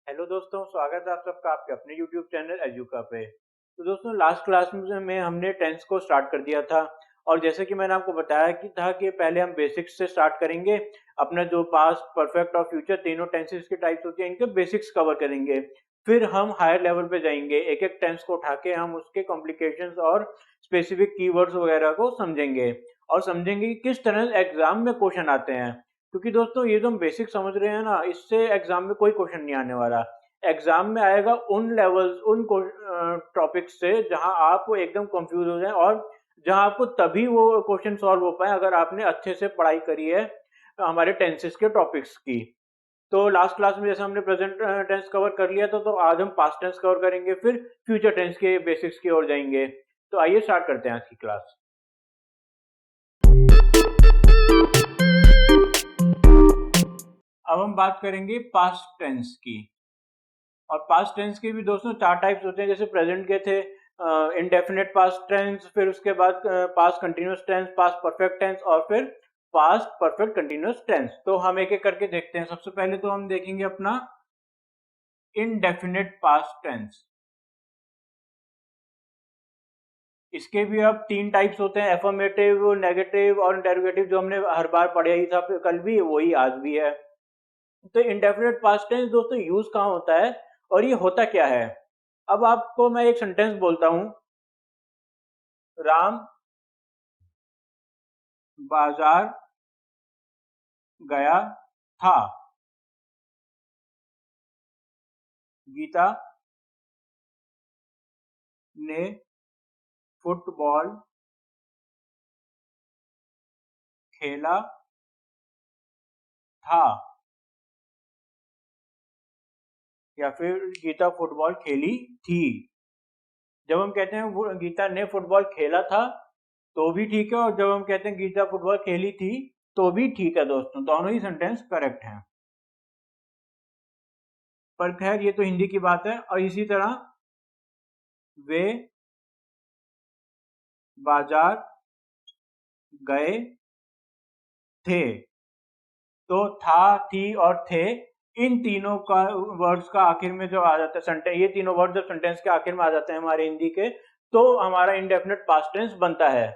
Hello दोस्तों, स्वागत है आप सबका आपके अपने यूट्यूब चैनल एजुका पे। तो दोस्तों, लास्ट क्लास में हमने टेंस को स्टार्ट कर दिया था। और जैसे कि मैंने आपको बताया कि पहले हम बेसिक्स से स्टार्ट करेंगे। अपना जो पास्ट, परफेक्ट और फ्यूचर तीनों टेंसेस के टाइप्स होती हैं, इनके बेसिक्स कवर करेंगे। फिर हम हायर लेवल पे जाएंगे, एक एक टेंस को उठा के हम उसके कॉम्प्लिकेशंस और स्पेसिफिक कीवर्ड्स वगैरह को समझेंगे। और समझेंगे कि किस तरह एग्जाम में क्वेश्चन आते हैं। क्योंकि दोस्तों, ये जो हम बेसिक समझ रहे हैं ना, इससे एग्जाम में कोई क्वेश्चन नहीं आने वाला। एग्जाम में आएगा उन लेवल्स, उन टॉपिक्स से जहां आप एकदम कंफ्यूज हो जाएं, और जहां आपको तभी वो क्वेश्चन सॉल्व हो पाए अगर आपने अच्छे से पढ़ाई करी है हमारे टेंसेस के टॉपिक्स की। तो लास्ट क्लास में जैसे हमने प्रेजेंट टेंस कवर कर लिया था, तो आज हम पास्ट टेंस कवर करेंगे, फिर फ्यूचर टेंस के बेसिक्स की ओर जाएंगे। तो आइए स्टार्ट करते हैं आज की क्लास। अब हम बात करेंगे पास्ट टेंस की। और पास्ट टेंस के भी दोस्तों चार टाइप्स होते हैं। जैसे प्रेजेंट के थे इंडेफिनेट पास्ट टेंस, फिर उसके बाद past continuous tense, past perfect tense, और फिर पास्ट परफेक्ट कंटिन्यूअस टेंस। तो हम एक एक करके देखते हैं। सबसे पहले तो हम देखेंगे अपना इनडेफिनेट पास्ट टेंस। इसके भी अब तीन टाइप्स होते हैं, एफर्मेटिव, नेगेटिव और इंटेरोगेटिव, जो हमने हर बार पढ़ा ही था, कल भी वही आज भी है। तो इंडेफिनेट पास्ट टेंस दोस्तों यूज कहाँ होता है और ये होता क्या है। अब आपको मैं एक सेंटेंस बोलता हूं, राम बाजार गया था, गीता ने फुटबॉल खेला था, या फिर गीता फुटबॉल खेली थी। जब हम कहते हैं गीता ने फुटबॉल खेला था तो भी ठीक है, और जब हम कहते हैं गीता फुटबॉल खेली थी तो भी ठीक है दोस्तों, दोनों ही सेंटेंस करेक्ट हैं। पर खैर ये तो हिंदी की बात है। और इसी तरह वे बाजार गए थे, तो था, थी और थे, इन तीनों का वर्ड्स का आखिर में जो आ जाता है सेंटेंस, ये तीनों वर्ड जब सेंटेंस के आखिर में आ जाते हैं हमारे हिंदी के, तो हमारा इंडेफिनेट पास्ट टेंस बनता है।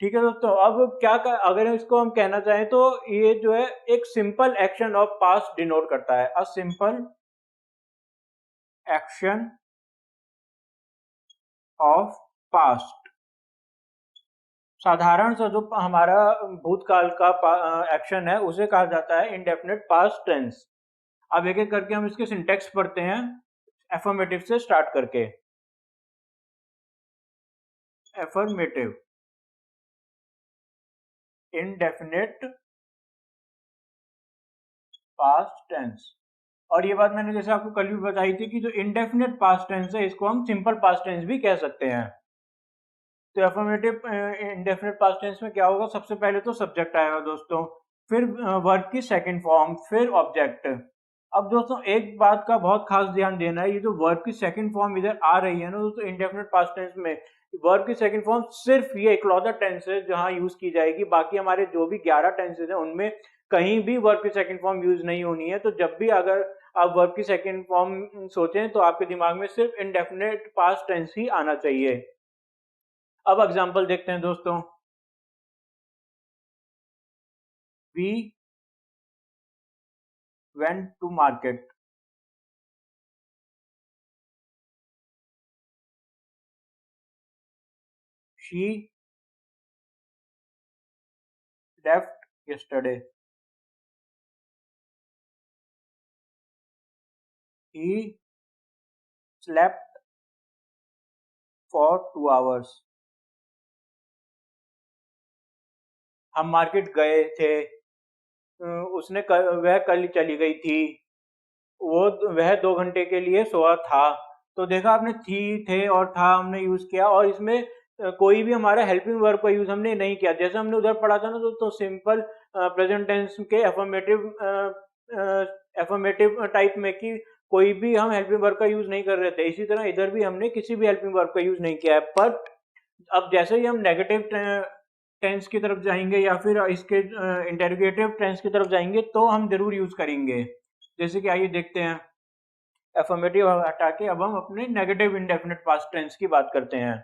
ठीक है दोस्तों, अब अगर इसको हम कहना चाहें तो ये जो है एक simple action of past denote करता है। A simple action of past. साधारण सा जो हमारा भूतकाल का एक्शन है उसे कहा जाता है इंडेफिनिट पास्ट टेंस। अब एक एक करके हम इसके सिंटेक्स पढ़ते हैं, एफर्मेटिव से स्टार्ट करके। Affirmative, indefinite past tense. और ये बात मैंने जैसे आपको कल भी बताई थी कि जो इनडेफिनिट पास्ट टेंस है इसको हम सिंपल पास्ट टेंस भी कह सकते हैं। तो एफर्मेटिव इंडेफिनिट पास्ट टेंस में क्या होगा, सबसे पहले तो सब्जेक्ट आएगा दोस्तों, फिर वर्ब की सेकंड फॉर्म, फिर ऑब्जेक्ट। अब दोस्तों एक बात का बहुत खास ध्यान देना है, ये जो वर्ब की सेकंड फॉर्म इधर आ रही है ना दोस्तों इंडेफिनिट पास्ट टेंस में, वर्ब की सेकंड फॉर्म सिर्फ ये इकलौता टेंस है जहां यूज की जाएगी। बाकी हमारे जो भी 11 टेंसेज हैं उनमें कहीं भी वर्ब की सेकंड फॉर्म यूज नहीं होनी है। तो जब भी अगर आप वर्ब की सेकंड फॉर्म सोचें तो आपके दिमाग में सिर्फ इंडेफिनिट पास्ट टेंस ही आना चाहिए। अब एग्जांपल देखते हैं दोस्तों। We went to market, she left yesterday, he slept for 2 hours। हम मार्केट गए थे, वह कल चली गई थी, वह 2 घंटे के लिए सोया था। तो देखा आपने, थी, थे और था हमने यूज किया, और इसमें कोई भी हमारा हेल्पिंग वर्ब का यूज हमने नहीं किया। जैसे हमने उधर पढ़ा था ना तो सिंपल प्रेजेंट टेंस के एफर्मेटिव टाइप में कि कोई भी हम हेल्पिंग वर्ब का यूज नहीं कर रहे थे, इसी तरह इधर भी हमने किसी भी हेल्पिंग वर्ब का यूज नहीं किया है। बट अब जैसे ही हम नेगेटिव टेंस की तरफ जाएंगे या फिर इसके इंटेरोगेटिव टेंस की तरफ जाएंगे तो हम जरूर यूज करेंगे। जैसे कि आइए देखते हैं। एफर्मेटिव हटा के अब हम अपने नेगेटिव इंडेफिनिट पास्ट टेंस की बात करते हैं।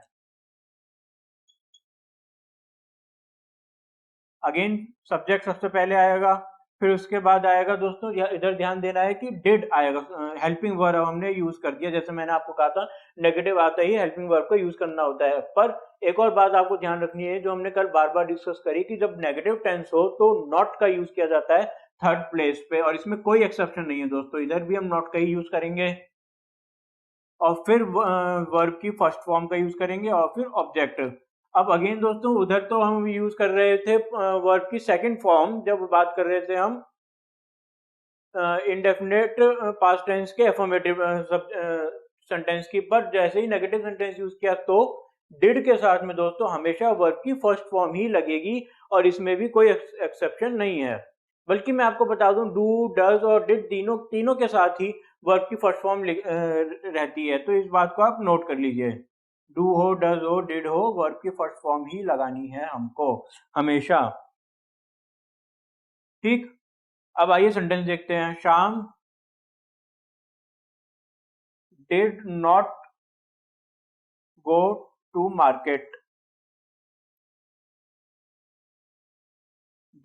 अगेन सब्जेक्ट सबसे पहले आएगा, फिर उसके बाद आएगा दोस्तों, इधर ध्यान देना है कि डिड आएगा, हेल्पिंग वर्ब हमने यूज कर दिया, जैसे मैंने आपको कहा था नेगेटिव आता ही हेल्पिंग वर्ब को यूज करना होता है। पर एक और बात आपको ध्यान रखनी है जो हमने कल बार बार डिस्कस करी कि जब नेगेटिव टेंस हो तो नॉट का यूज किया जाता है थर्ड प्लेस पे, और इसमें कोई एक्सेप्शन नहीं है दोस्तों, इधर भी हम नॉट का ही यूज करेंगे और फिर वर्ब की फर्स्ट फॉर्म का यूज करेंगे और फिर ऑब्जेक्ट। अब अगेन दोस्तों उधर तो हम यूज कर रहे थे वर्ब की सेकंड फॉर्म जब बात कर रहे थे हम इंडेफिनेट पास्ट टेंस के एफर्मेटिव सेंटेंस की, पर जैसे ही नेगेटिव सेंटेंस यूज किया तो डिड के साथ में दोस्तों हमेशा वर्ब की फर्स्ट फॉर्म ही लगेगी और इसमें भी कोई एक्सेप्शन नहीं है। बल्कि मैं आपको बता दूं डू डज और डिड तीनों तीनों के साथ ही वर्ब की फर्स्ट फॉर्म रहती है, तो इस बात को आप नोट कर लीजिए। डू हो, डज हो, डिड हो, वर्ब की फर्स्ट फॉर्म ही लगानी है हमको हमेशा। ठीक, अब आइए सेंटेंस देखते हैं। Shyam did not go to market,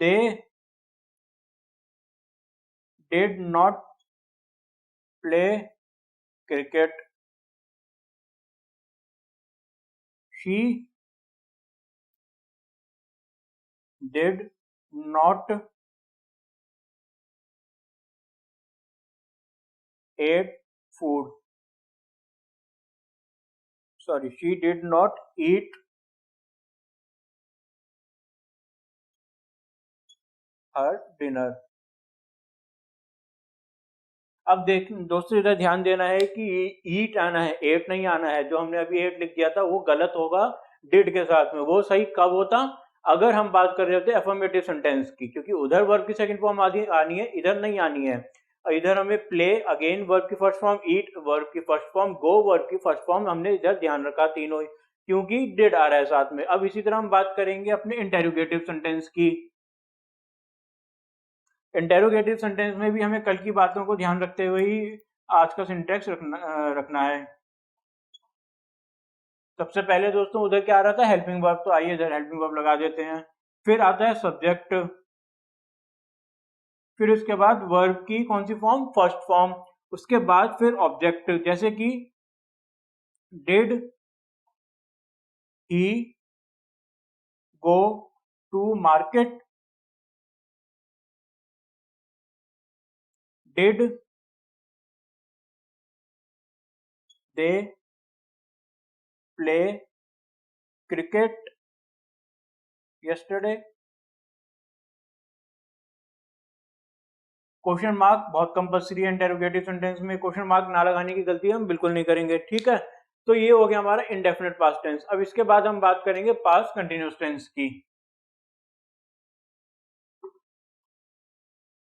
they did not play cricket, she did not ate food, sorry she did not eat her dinner. अब देख दोस्तों इधर ध्यान देना है कि ईट आना है, एट नहीं आना है। जो हमने अभी एट लिख दिया था वो गलत होगा डिड के साथ में, वो सही कब होता अगर हम बात कर रहे होते अफर्मेटिव सेंटेंस की, क्योंकि उधर वर्ब की सेकंड फॉर्म आनी है, इधर नहीं आनी है। और इधर हमें प्ले अगेन वर्ब की फर्स्ट फॉर्म, ईट वर्ब की फर्स्ट फॉर्म, गो वर्ब की फर्स्ट फॉर्म, हमने इधर ध्यान रखा तीनों क्योंकि डिड आ रहा है साथ में। अब इसी तरह हम बात करेंगे अपने इंटेरोगेटिव सेंटेंस की। इंटेरोगेटिव सेंटेंस में भी हमें कल की बातों को ध्यान रखते हुए ही आज का सिंटेक्स रखना है। सबसे पहले दोस्तों उधर क्या आ रहा था हेल्पिंग वर्ब, तो आइए इधर हेल्पिंग वर्ब लगा देते हैं। फिर आता है सब्जेक्ट, फिर उसके बाद वर्ब की कौन सी फॉर्म, फर्स्ट फॉर्म, उसके बाद फिर ऑब्जेक्ट, जैसे कि did he go to market, did they play cricket yesterday. Question mark बहुत कंपल्सरी है इंटेरोगेटिव सेंटेंस में, क्वेश्चन मार्क ना लगाने की गलती हम बिल्कुल नहीं करेंगे, ठीक है। तो ये हो गया हमारा इंडेफिनिट पास्ट टेंस। अब इसके बाद हम बात करेंगे पास्ट कंटिन्यूअस टेंस की।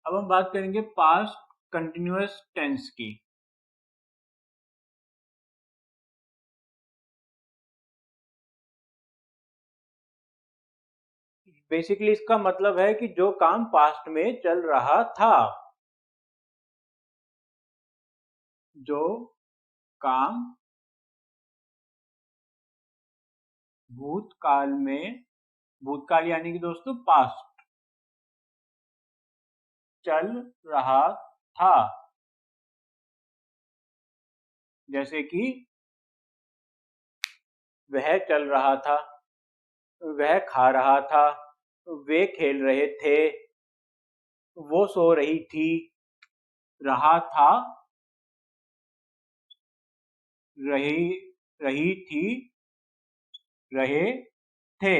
अब हम बात करेंगे पास्ट कंटिन्यूअस टेंस की। बेसिकली इसका मतलब है कि जो काम पास्ट में चल रहा था, जो काम भूतकाल में, भूतकाल यानी कि दोस्तों पास्ट, चल रहा था, जैसे कि वह चल रहा था, वह खा रहा था, वे खेल रहे थे, वो सो रही थी, रहा था, रही रही थी, रहे थे।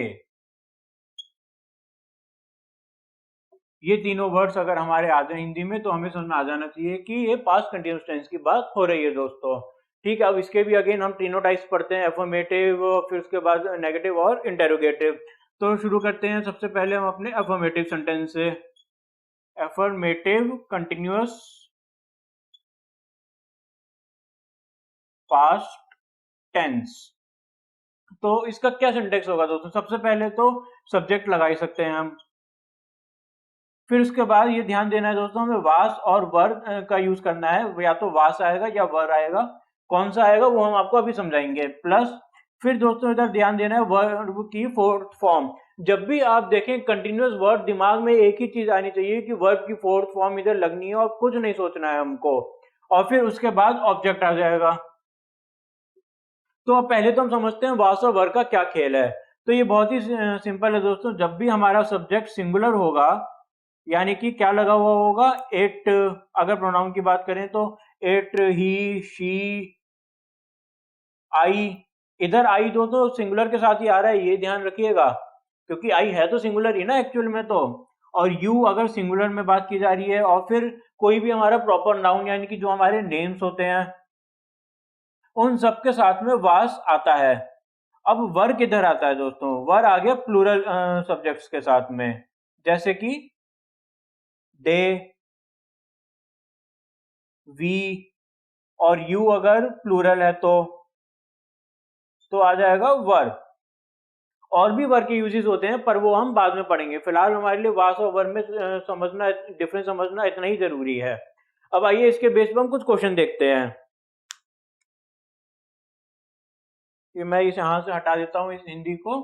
ये तीनों वर्ड्स अगर हमारे आ जाए हिंदी में तो हमें समझ में आ जाना चाहिए कि ये पास्ट कंटिन्यूअस टेंस की बात हो रही है दोस्तों, ठीक है। अब इसके भी अगेन हम तीनों टाइप्स पढ़ते हैं, एफर्मेटिव, फिर उसके बाद नेगेटिव और इंटेरोगेटिव। तो शुरू करते हैं सबसे पहले हम अपने एफर्मेटिव सेंटेंस से। एफर्मेटिव कंटिन्यूअस पास्ट टेंस, तो इसका क्या सिंटेक्स होगा दोस्तों। सबसे पहले तो सब्जेक्ट लगा ही सकते हैं हम, फिर उसके बाद ये ध्यान देना है दोस्तों, हमें वास और वर का यूज करना है, या तो वास आएगा या वर आएगा, कौन सा आएगा वो हम आपको अभी समझाएंगे। प्लस फिर दोस्तों इधर ध्यान देना है वर्ब की फोर्थ फॉर्म। जब भी आप देखें कंटिन्यूअस वर्ड, दिमाग में एक ही चीज आनी चाहिए कि वर्ब की फोर्थ फॉर्म इधर लगनी है और कुछ नहीं सोचना है हमको। और फिर उसके बाद ऑब्जेक्ट आ जाएगा। तो अब पहले तो हम समझते हैं वास और वर का क्या खेल है। तो ये बहुत ही सिंपल है दोस्तों, जब भी हमारा सब्जेक्ट सिंगुलर होगा, यानी कि क्या लगा हुआ होगा, इट, अगर प्रोनाउन की बात करें तो इट, ही, शी, आई। इधर आई दोस्तों सिंगुलर के साथ ही आ रहा है, ये ध्यान रखिएगा, क्योंकि आई है तो सिंगुलर ही ना एक्चुअल में तो। और यू अगर सिंगुलर में बात की जा रही है, और फिर कोई भी हमारा प्रॉपर नाउन यानी कि जो हमारे नेम्स होते हैं, उन सब के साथ में वास आता है। अब वर किधर आता है दोस्तों, वर आ गया प्लूरल सब्जेक्ट्स के साथ में, जैसे कि दे, वी, और यू अगर प्लूरल है तो आ जाएगा वर। और भी वर के यूजेस होते हैं पर वो हम बाद में पढ़ेंगे, फिलहाल हमारे लिए वास और वर में समझना, डिफरेंस समझना इतना ही जरूरी है। अब आइए इसके बेस पर हम कुछ क्वेश्चन देखते हैं। कि मैं इस यहां से हटा देता हूं इस हिंदी को।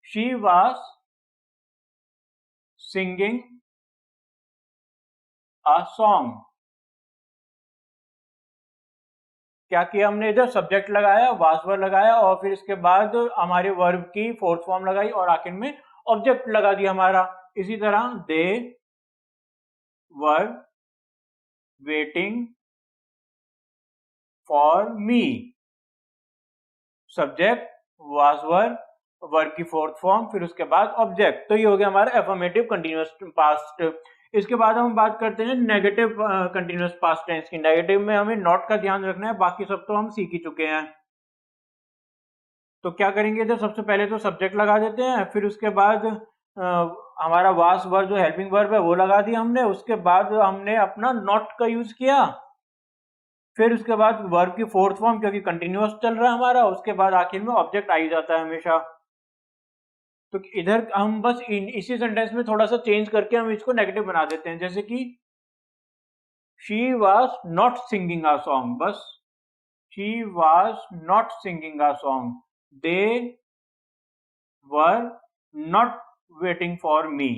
She was singing a song. क्या किया हमने, इधर सब्जेक्ट लगाया, वास वर लगाया, और फिर इसके बाद हमारे वर्ब की फोर्थ फॉर्म लगाई, और आखिर में ऑब्जेक्ट लगा दिया हमारा। इसी तरह they were waiting for me, subject, was were, verb की फोर्थ फॉर्म, फिर उसके बाद ऑब्जेक्ट। तो ये हो गया हमारा एफर्मेटिव कंटिन्यूअस पास्ट। इसके बाद हम बात करते हैं नेगेटिव कंटिन्यूअस पास्ट टेंस की। नेगेटिव में हमें नॉट का ध्यान रखना है, बाकी सब तो हम सीख ही चुके हैं। तो क्या करेंगे, इधर सबसे पहले तो सब्जेक्ट लगा देते हैं, फिर उसके बाद हमारा वास वर्ब जो हेल्पिंग वर्ब है वो लगा दिया हमने, उसके बाद हमने अपना नॉट का यूज किया, फिर उसके बाद वर्ब की फोर्थ फॉर्म क्योंकि कंटिन्यूअस चल रहा है हमारा, उसके बाद आखिर में ऑब्जेक्ट आ ही जाता है हमेशा। तो इधर हम बस इसी सेंटेंस में थोड़ा सा चेंज करके हम इसको नेगेटिव बना देते हैं, जैसे कि she was not singing a song, बस she was not singing a song, they were not waiting for me.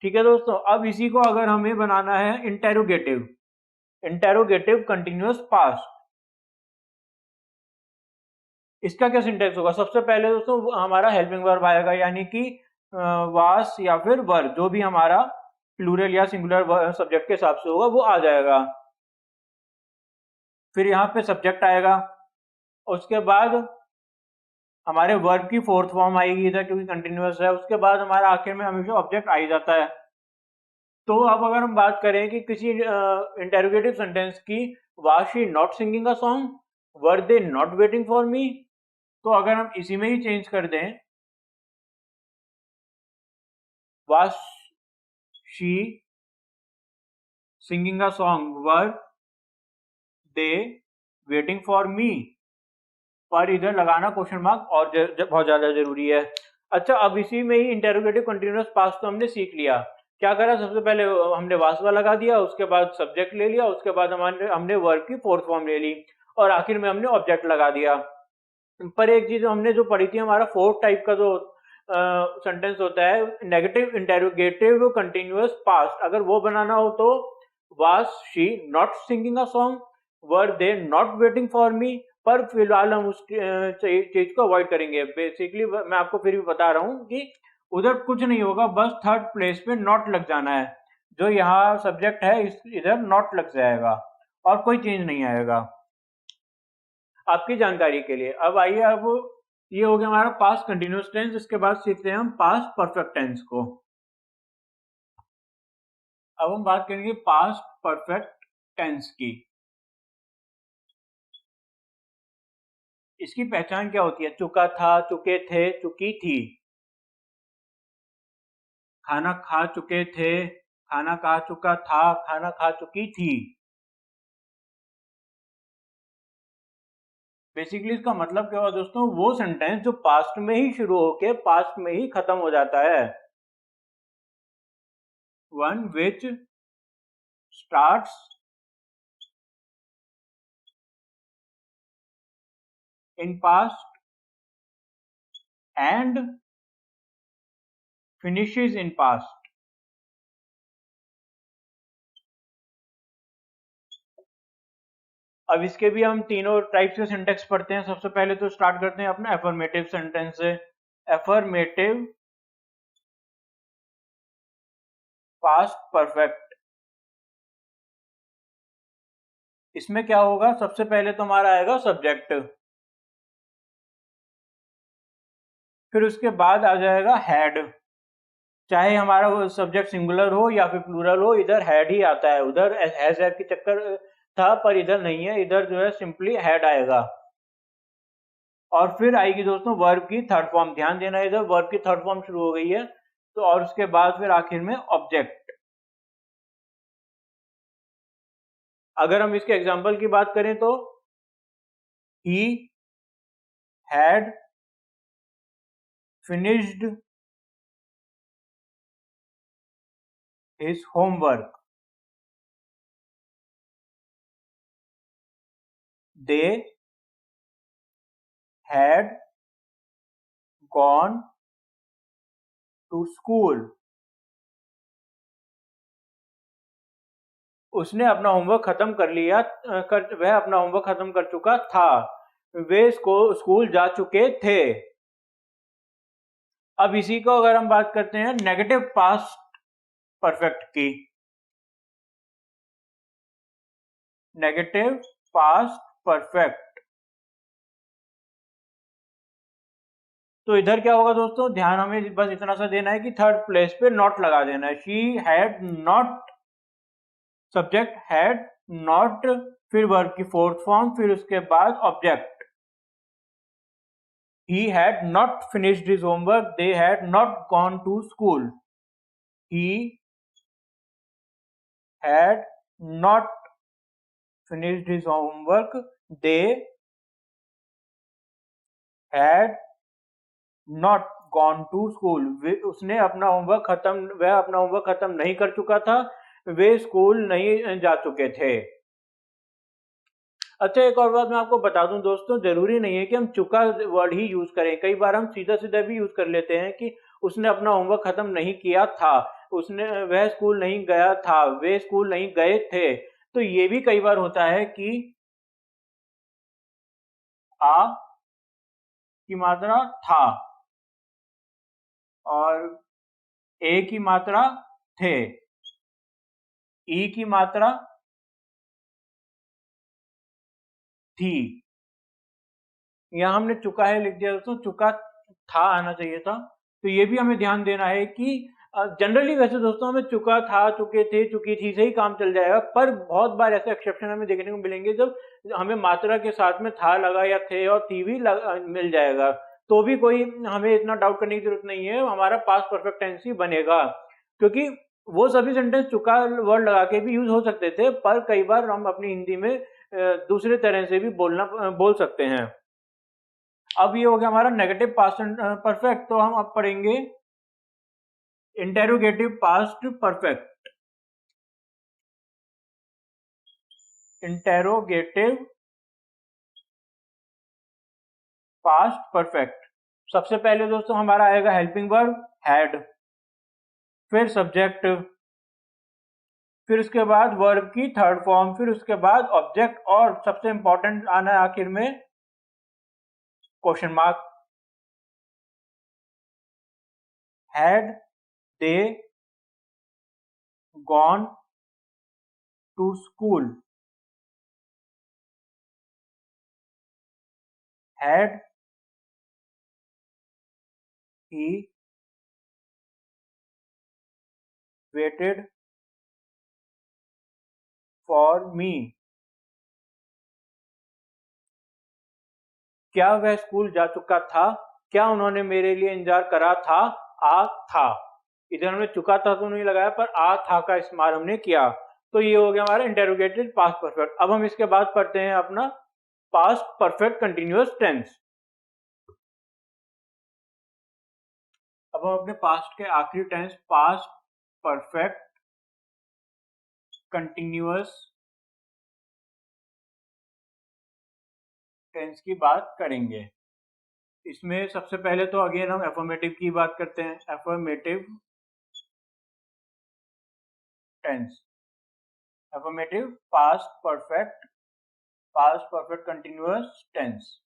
ठीक है दोस्तों, अब इसी को अगर हमें बनाना है इंटेरोगेटिव, इंटेरोगेटिव कंटिन्यूअस पास्ट, इसका क्या सिंटेक्स होगा। सबसे पहले दोस्तों हमारा हेल्पिंग वर्ब आएगा, यानी कि वास या फिर वर, जो भी हमारा प्लूरल या सिंगुलर सब्जेक्ट के हिसाब से होगा वो आ जाएगा। फिर यहाँ पे सब्जेक्ट आएगा, उसके बाद हमारे वर्ब की फोर्थ फॉर्म आएगी इधर क्योंकि कंटिन्यूअस है, उसके बाद हमारा आखिर में हमेशा ऑब्जेक्ट आ ही जाता है। तो अब अगर हम बात करें कि किसी इंटेरोगेटिव सेंटेंस की, was she not singing a song, were they not waiting for मी, तो अगर हम इसी में ही चेंज कर दें, was she singing a song, were they waiting for मी, पर इधर लगाना क्वेश्चन मार्क और बहुत ज्यादा जरूरी है। अच्छा, अब इसी में ही इंटेरोगेटिव कंटिन्यूअस पास्ट तो हमने सीख लिया। क्या करा, सबसे पहले हमने वासवा लगा दिया, उसके बाद सब्जेक्ट ले लिया, उसके बाद हमने वर्ब की फोर्थ फॉर्म ले ली, और आखिर में हमने ऑब्जेक्ट लगा दिया। पर एक चीज हमने जो पढ़ी थी, हमारा फोर्थ टाइप का जो सेंटेंस होता है नेगेटिव इंटेरोगेटिव कंटिन्यूअस पास्ट, अगर वो बनाना हो तो was she not singing a song, were they not waiting for मी, पर फिलहाल हम उस चीज को अवॉइड करेंगे। बेसिकली मैं आपको फिर भी बता रहा हूँ कि उधर कुछ नहीं होगा, बस थर्ड प्लेस पे नॉट लग जाना है, जो यहाँ सब्जेक्ट है इधर नॉट लग जाएगा और कोई चेंज नहीं आएगा, आपकी जानकारी के लिए। अब आइए, अब ये हो गया हमारा पास्ट कंटिन्यूअस टेंस, इसके बाद सीखते हैं हम पास्ट परफेक्ट टेंस को। अब हम बात करेंगे पास्ट परफेक्ट टेंस की। इसकी पहचान क्या होती है, चुका था, चुके थे, चुकी थी। खाना खा चुके थे, खाना खा चुका था, खाना खा चुकी थी। बेसिकली इसका मतलब क्या हुआ दोस्तों, वो सेंटेंस जो पास्ट में ही शुरू होके पास्ट में ही खत्म हो जाता है। one which starts in past and finishes in past. अब इसके भी हम तीनों टाइप्स के सिंटेक्स पढ़ते हैं। सबसे पहले तो स्टार्ट करते हैं अपना एफर्मेटिव सेंटेंस से। Affirmative past perfect. इसमें क्या होगा, सबसे पहले तो हमारा आएगा सब्जेक्ट, फिर उसके बाद आ जाएगा हैड। चाहे हमारा वो सब्जेक्ट सिंगुलर हो या फिर प्लूरल हो, इधर हैड ही आता है। उधर हैज हैव की चक्कर था, पर इधर नहीं है, इधर जो है सिंपली हैड आएगा। और फिर आएगी दोस्तों वर्ब की थर्ड फॉर्म। ध्यान देना, इधर वर्ब की थर्ड फॉर्म शुरू हो गई है। तो और उसके बाद फिर आखिर में ऑब्जेक्ट। अगर हम इसके एग्जाम्पल की बात करें तो he had finished his homework, they had gone to school. उसने अपना होमवर्क खत्म कर लिया, वह अपना होमवर्क खत्म कर चुका था। वे स्कूल जा चुके थे। अब इसी को अगर हम बात करते हैं नेगेटिव पास्ट परफेक्ट की। नेगेटिव पास्ट परफेक्ट, तो इधर क्या होगा दोस्तों, ध्यान हमें बस इतना सा देना है कि थर्ड प्लेस पे नॉट लगा देना है। She had not, subject had not, फिर वर्ब की फोर्थ फॉर्म, फिर उसके बाद object. He had not finished his homework, they had not gone to school. He had not finished his homework, they had not gone to school. उसने अपना homework खत्म, वह अपना होमवर्क खत्म नहीं कर चुका था, वे स्कूल नहीं जा चुके थे। अच्छा, एक और बात मैं आपको बता दूं दोस्तों, जरूरी नहीं है कि हम चुका वर्ड ही यूज करें। कई बार हम सीधा सीधा भी यूज कर लेते हैं कि उसने अपना होमवर्क खत्म नहीं किया था, उसने, वह स्कूल नहीं गया था, वे स्कूल नहीं गए थे। तो ये भी कई बार होता है कि आ की मात्रा था और ए की मात्रा थे, ई की मात्रा थी। यहाँ हमने चुका है लिख दिया दोस्तों, चुका था आना चाहिए था। तो ये भी हमें ध्यान देना है कि जनरली वैसे दोस्तों हमें चुका था, चुके थे, चुकी थी से ही काम चल जाएगा। पर बहुत बार ऐसे एक्सेप्शन हमें देखने को मिलेंगे जब हमें मात्रा के साथ में था लगा या थे और थी भी मिल जाएगा, तो भी कोई हमें इतना डाउट करने की जरूरत नहीं है, हमारा पास्ट परफेक्ट टेंस ही बनेगा। क्योंकि वो सभी सेंटेंस चुका वर्ड लगा के भी यूज हो सकते थे, पर कई बार हम अपनी हिंदी में दूसरे तरह से भी बोल सकते हैं। अब ये हो गया हमारा नेगेटिव पास्ट परफेक्ट। तो हम अब पढ़ेंगे interrogative past perfect. Interrogative past perfect, सबसे पहले दोस्तों हमारा आएगा हेल्पिंग वर्ब हैड, फिर सब्जेक्ट, फिर उसके बाद वर्ब की थर्ड फॉर्म, फिर उसके बाद ऑब्जेक्ट, और सबसे इंपॉर्टेंट आना है आखिर में question mark. Had they gone to school, had he waited for me, क्या वह स्कूल जा चुका था, क्या उन्होंने मेरे लिए इंतजार करा था, आ था। इधर हमने चुका था तो नहीं लगाया, पर आ था का इस्तेमाल हमने किया। तो ये हो गया हमारा इंटेरोगेटिव पास्ट परफेक्ट। अब हम इसके बाद पढ़ते हैं अपना पास्ट परफेक्ट कंटिन्यूअस टेंस। अब हम अपने पास्ट के आखिरी tense past perfect continuous tense की बात करेंगे। इसमें सबसे पहले तो अगेन हम एफर्मेटिव की बात करते हैं। Affirmative tense, affirmative past perfect continuous tense.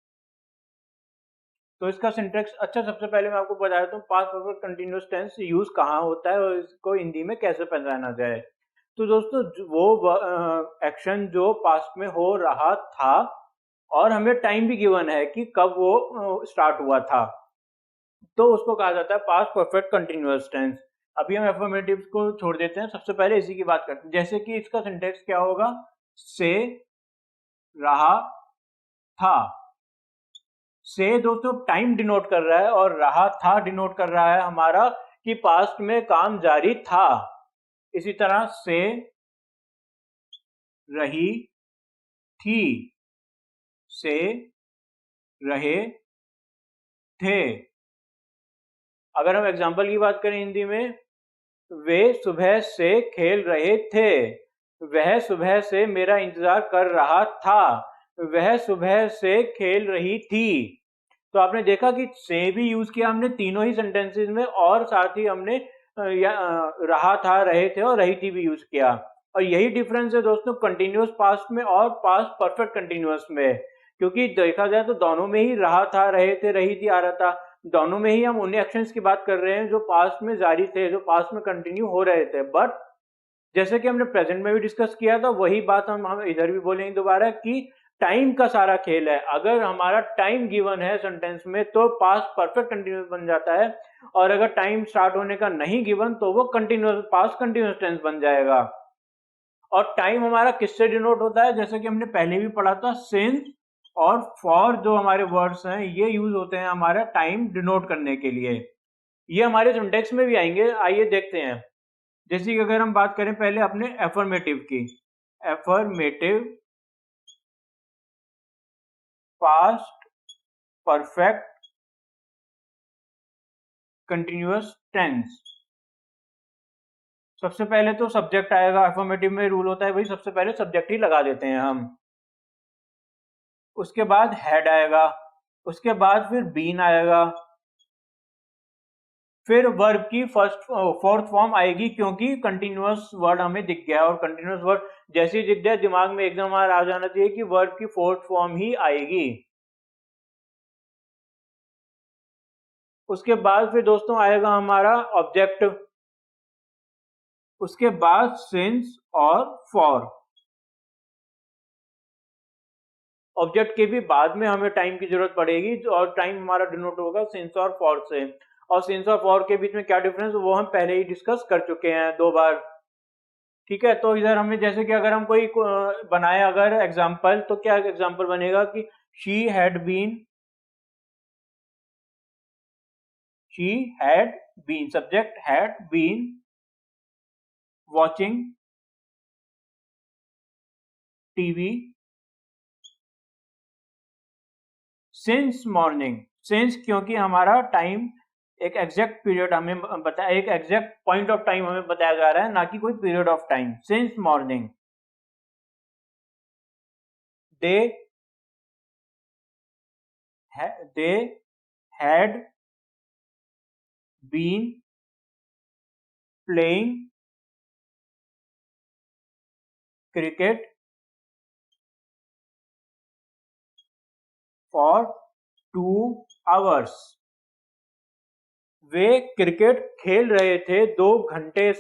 तो इसका सिंटेक्स अच्छा, सबसे पहले मैं आपको बता देता हूँ past perfect continuous tense use कहाँ होता है और इसको हिंदी में कैसे पहचाना जाए। तो दोस्तों वो एक्शन जो पास्ट में हो रहा था और हमें टाइम भी गिवन है कि कब वो स्टार्ट हुआ था, तो उसको कहा जाता है पास्ट परफेक्ट कंटिन्यूअस टेंस। अभी हम एफर्मेटिव को छोड़ देते हैं, सबसे पहले इसी की बात करते हैं। जैसे कि इसका सिंटेक्स क्या होगा, से रहा था। से दोस्तों टाइम डिनोट कर रहा है और रहा था डिनोट कर रहा है हमारा कि पास्ट में काम जारी था। इसी तरह से रही थी, से रहे थे। अगर हम एग्जाम्पल की बात करें हिंदी में, वे सुबह से खेल रहे थे, वह सुबह से मेरा इंतजार कर रहा था, वह सुबह से खेल रही थी। तो आपने देखा कि से भी यूज किया हमने तीनों ही सेंटेंसेस में, और साथ ही हमने रहा था, रहे थे और रही थी भी यूज किया। और यही डिफरेंस है दोस्तों कंटिन्यूअस पास्ट में और पास्ट परफेक्ट कंटिन्यूअस में, क्योंकि देखा जाए तो दोनों में ही रहा था, रहे थे, रही थी आ रहा था, दोनों में ही हम उन एक्शंस की बात कर रहे हैं जो पास्ट में जारी थे, जो पास्ट में कंटिन्यू हो रहे थे। बट जैसे कि हमने प्रेजेंट में भी डिस्कस किया था, वही बात हम इधर भी बोलेंगे दोबारा कि टाइम का सारा खेल है। अगर हमारा टाइम गिवन है सेंटेंस में तो पास्ट परफेक्ट कंटिन्यूअस बन जाता है, और अगर टाइम स्टार्ट होने का नहीं गिवन तो वो कंटिन्यूअस पास्ट कंटिन्यूअस टेंस बन जाएगा। और टाइम हमारा किससे डिनोट होता है, जैसे कि हमने पहले भी पढ़ा था, सिंस और फॉर जो हमारे वर्ड्स हैं ये यूज होते हैं हमारा टाइम डिनोट करने के लिए। ये हमारे सिंटेक्स में भी आएंगे, आइए देखते हैं। जैसे कि अगर हम बात करें पहले अपने एफर्मेटिव की, affirmative past perfect continuous tense. सबसे पहले तो सब्जेक्ट आएगा, एफर्मेटिव में रूल होता है भाई सबसे पहले सब्जेक्ट ही लगा देते हैं हम। उसके बाद हेड आएगा, उसके बाद फिर बीन आएगा, फिर वर्ब की फोर्थ फॉर्म आएगी, क्योंकि कंटिन्यूअस वर्ड हमें दिख गया, और कंटिन्यूअस वर्ड जैसे ही दिख गया दिमाग में एकदम आ जाना चाहिए कि वर्ब की फोर्थ फॉर्म ही आएगी। उसके बाद फिर दोस्तों आएगा हमारा ऑब्जेक्ट, उसके बाद सिंस और फॉर। ऑब्जेक्ट के भी बाद में हमें टाइम की जरूरत पड़ेगी, और टाइम हमारा डिनोट होगा सिंस और फॉर से। और सिंस और फॉर के बीच में क्या डिफरेंस वो हम पहले ही डिस्कस कर चुके हैं 2 बार। ठीक है, तो इधर हमें जैसे कि अगर हम कोई बनाए अगर एग्जाम्पल, तो क्या एग्जाम्पल बनेगा कि she had been, subject had been watching TV since morning. Since क्योंकि हमारा टाइम एक एग्जैक्ट पीरियड हमें बताया, एक एग्जैक्ट पॉइंट ऑफ टाइम हमें बताया जा रहा है, ना कि कोई period of time. Since morning. They had been playing cricket for 2 hours. वे क्रिकेट खेल रहे थे 2 घंटे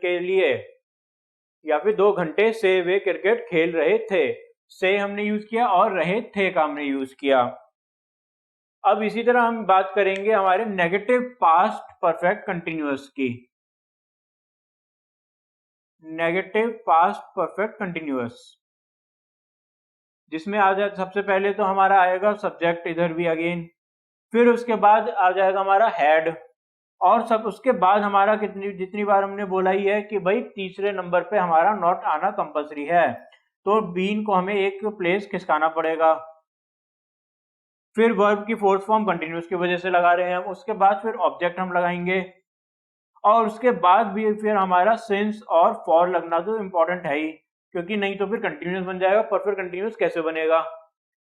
के लिए, या फिर 2 घंटे से वे क्रिकेट खेल रहे थे। से हमने यूज किया और रहे थे का हमने यूज किया। अब इसी तरह हम बात करेंगे हमारे नेगेटिव पास्ट परफेक्ट कंटिन्यूअस की। नेगेटिव पास्ट परफेक्ट कंटिन्यूअस, जिसमें आ जाए सबसे पहले तो हमारा आएगा सब्जेक्ट, इधर भी अगेन, फिर उसके बाद आ जाएगा हमारा हेड, और सब उसके बाद हमारा जितनी बार हमने बोला ही है कि भाई तीसरे नंबर पे हमारा नॉट आना कंपलसरी है, तो बीन को हमें एक प्लेस खिसकाना पड़ेगा। फिर वर्ब की फोर्थ फॉर्म कंटिन्यूअस की वजह से लगा रहे हैं हम, उसके बाद फिर ऑब्जेक्ट हम लगाएंगे, और उसके बाद भी फिर हमारा सिंस और फॉर लगना तो इम्पोर्टेंट है ही, क्योंकि नहीं तो फिर कंटिन्यूस बन जाएगा। परफेक्ट कंटिन्यूस कैसे बनेगा?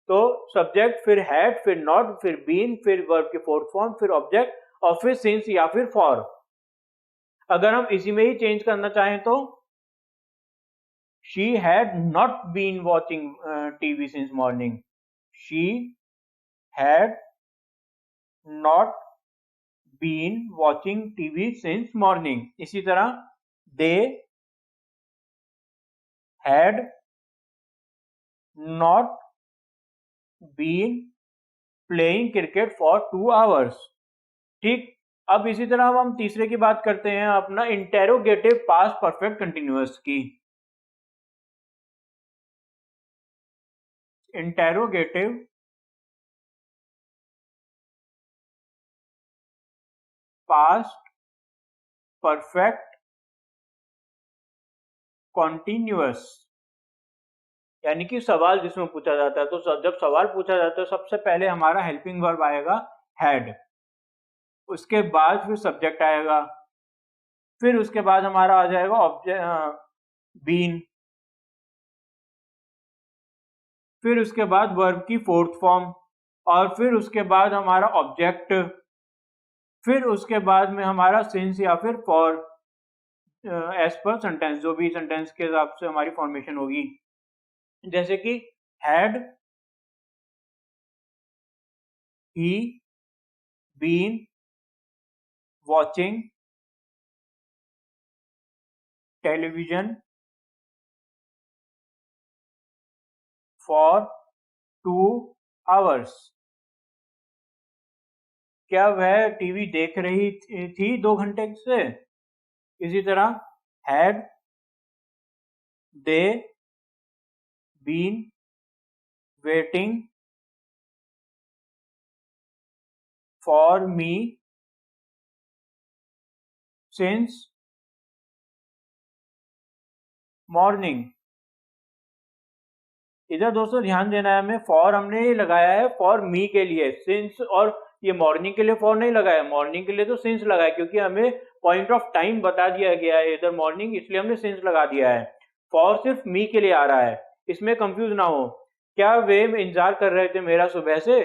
तो सब्जेक्ट, फिर हैड, फिर नॉट, फिर बीन, फिर वर्ब की फोर्थ फॉर्म, फिर ऑब्जेक्ट और फिर सिंस या फिर फॉर। अगर हम इसी में ही चेंज करना चाहें तो she had not been watching TV since morning. She had not been watching TV since morning. इसी तरह they had not been playing cricket for 2 hours. ठीक। अब इसी तरह हम तीसरे की बात करते हैं, अपना इंटेरोगेटिव पास्ट परफेक्ट कंटिन्यूअस की। इंटेरोगेटिव पास्ट परफेक्ट कॉन्टिन्यूअस, यानी कि सवाल जिसमें पूछा जाता है। तो जब सवाल पूछा जाता है सबसे पहले हमारा हेल्पिंग वर्ब आएगा हैड, उसके बाद फिर सब्जेक्ट आएगा, फिर उसके बाद हमारा आ जाएगा ऑब्जेक्ट बीन, फिर उसके बाद वर्ब की फोर्थ फॉर्म, और फिर उसके बाद हमारा ऑब्जेक्ट, फिर उसके बाद में हमारा सिंस या फिर फॉर, एज पर सेंटेंस, जो भी सेंटेंस के हिसाब से हमारी फॉर्मेशन होगी। जैसे कि had he been watching television for 2 hours। क्या वह टीवी देख रही थी 2 घंटे से? इसी तरह had they been waiting for me since morning. इधर दोस्तों ध्यान देना है हमें, फॉर हमने ये लगाया है फॉर मी के लिए, सिंस और ये मॉर्निंग के लिए फॉर नहीं लगाया। मॉर्निंग के लिए तो सिंस लगाया, क्योंकि हमें पॉइंट ऑफ टाइम बता दिया गया है इधर मॉर्निंग, इसलिए हमने सिंस लगा दिया है। फॉर सिर्फ मी के लिए आ रहा है, इसमें कंफ्यूज ना हो। क्या वे इंतजार कर रहे थे मेरा सुबह से?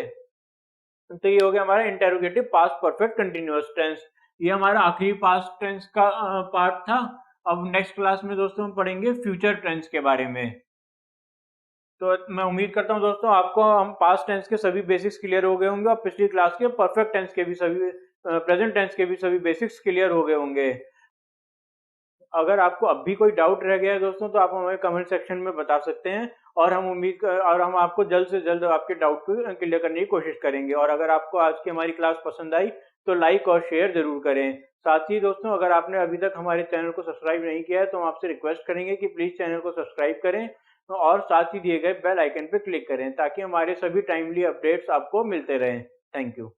तो ये हो गया हमारा interrogative past perfect continuous tense. ये हमारा आखिरी पास्ट टेंस का पार्ट था। अब नेक्स्ट क्लास में दोस्तों हम पढ़ेंगे फ्यूचर टेंस के बारे में। तो मैं उम्मीद करता हूँ दोस्तों आपको हम पास्ट टेंस के सभी बेसिक्स क्लियर हो गए होंगे, और पिछली क्लास के परफेक्ट टेंस के भी सभी, प्रेजेंट टेंस के भी सभी बेसिक्स क्लियर हो गए होंगे। अगर आपको अब भी कोई डाउट रह गया है दोस्तों तो आप हमें कमेंट सेक्शन में बता सकते हैं, और हम आपको जल्द से जल्द आपके डाउट को क्लियर करने की कोशिश करेंगे। और अगर आपको आज की हमारी क्लास पसंद आई तो लाइक और शेयर जरूर करें। साथ ही दोस्तों अगर आपने अभी तक हमारे चैनल को सब्सक्राइब नहीं किया है तो हम आपसे रिक्वेस्ट करेंगे कि प्लीज़ चैनल को सब्सक्राइब करें, और साथ ही दिए गए बेल आइकन पर क्लिक करें ताकि हमारे सभी टाइमली अपडेट्स आपको मिलते रहें। Thank you.